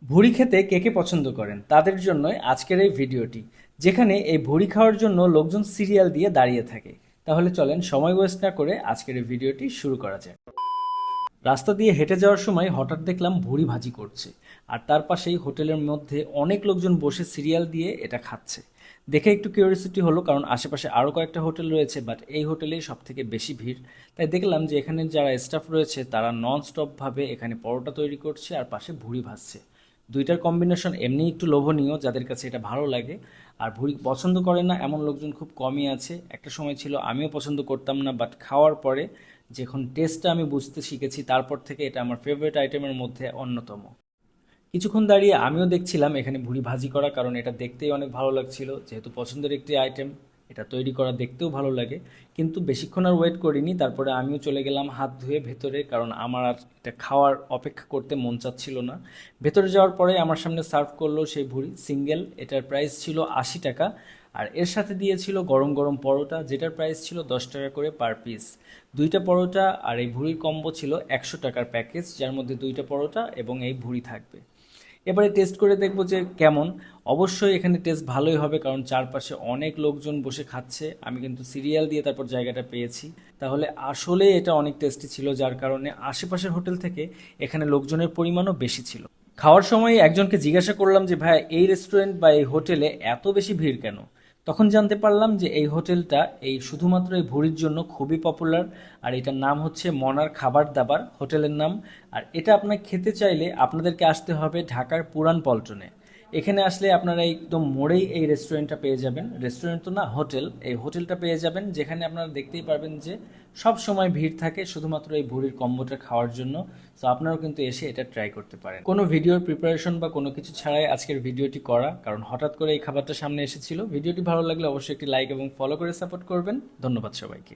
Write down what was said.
ভুড়ি খেতে কে কে পছন্দ করেন তাদের জন্যই আজকের এই ভিডিওটি, যেখানে এই ভুড়ি খাওয়ার জন্য লোকজন সিরিয়াল দিয়ে দাঁড়িয়ে থাকে। তাহলে চলেন সময় ওয়েস্ট না করে আজকের এই ভিডিওটি শুরু করা যায়। রাস্তা দিয়ে হেঁটে যাওয়ার সময় হঠাৎ দেখলাম ভুড়ি ভাজি করছে, আর তার পাশেই হোটেলের মধ্যে অনেক লোকজন বসে সিরিয়াল দিয়ে এটা খাচ্ছে। দেখে একটু কিউরিয়াসিটি হলো, কারণ আশেপাশে আরও কয়েকটা হোটেল রয়েছে, বাট এই হোটেলেই সব থেকে বেশি ভিড়। তাই দেখলাম যে এখানে যারা স্টাফ রয়েছে তারা নন স্টপভাবে এখানে পরোটা তৈরি করছে আর পাশে ভুড়ি ভাজছে। দুইটার কম্বিনেশন এমনি একটু লোভনীয়, যাদের কাছে এটা ভালো লাগে। আর ভুড়ি পছন্দ করে না এমন লোকজন খুব কমই আছে। একটা সময় ছিল আমিও পছন্দ করতাম না, বাট খাওয়ার পরে যখন টেস্টটা আমি বুঝতে শিখেছি তারপর থেকে এটা আমার ফেভারিট আইটেমের মধ্যে অন্যতম। কিছুক্ষণ দাঁড়িয়ে আমিও দেখছিলাম এখানে ভুড়ি ভাজি করা, কারণ এটা দেখতেই অনেক ভালো লাগছিল। যেহেতু পছন্দের একটি আইটেম, এটা তৈরি করা দেখতেও ভালো লাগে। কিন্তু বেশিক্ষণ আর ওয়েট করিনি, তারপরে আমিও চলে গেলাম হাত ধুয়ে ভেতরে, কারণ আমার আর এটা খাওয়ার অপেক্ষা করতে মন চাচ্ছিল না। ভেতরে যাওয়ার পরে আমার সামনে সার্ভ করলো সেই ভুড়ি সিঙ্গেল। এটার প্রাইস ছিল 80 টাকা। আর এর সাথে দিয়েছিল গরম গরম পরোটা, যেটার প্রাইস ছিল 10 টাকা করে পার পিস। দুইটা পরোটা আর এই ভুড়ির কম্বো ছিল 100 টাকার প্যাকেজ, যার মধ্যে দুইটা পরোটা এবং এই ভুড়ি থাকবে। এবারে টেস্ট করে দেখবো যে কেমন। অবশ্যই এখানে টেস্ট ভালোই হবে, কারণ চারপাশে অনেক লোকজন বসে খাচ্ছে। আমি কিন্তু সিরিয়াল দিয়ে তারপর জায়গাটা পেয়েছি। তাহলে আসলে এটা অনেক টেস্টি ছিল, যার কারণে আশেপাশের হোটেল থেকে এখানে লোকজনের পরিমাণও বেশি ছিল। খাওয়ার সময় একজনকে জিজ্ঞাসা করলাম যে ভাই, এই রেস্টুরেন্ট বা এই হোটেলে এত বেশি ভিড় কেন? তখন জানতে পারলাম যে এই হোটেলটা এই শুধুমাত্র এই ভুড়ির জন্য খুবই পপুলার। আর এটার নাম হচ্ছে মনার খাবার দাবার হোটেলের নাম। আর এটা আপনার খেতে চাইলে আপনাদেরকে আসতে হবে ঢাকার পুরান পল্টনে। এখানে আসলে আপনারা একদম মোড়েই এই রেস্টুরেন্টটা পেয়ে যাবেন। রেস্টুরেন্ট তো না, হোটেল। এই হোটেলটা পেয়ে যাবেন, যেখানে আপনারা দেখতেই পারবেন যে সব সময় ভিড় থাকে শুধুমাত্র এই ভুড়ির কম্বোটা খাওয়ার জন্য। সো আপনারাও কিন্তু এসে এটা ট্রাই করতে পারেন। কোনো ভিডিওর প্রিপারেশন বা কোনো কিছু ছাড়াই আজকের ভিডিওটি করা, কারণ হঠাৎ করে এই খাবারটা সামনে এসেছিল। ভিডিওটি ভালো লাগলে অবশ্যই একটি লাইক এবং ফলো করে সাপোর্ট করবেন। ধন্যবাদ সবাইকে।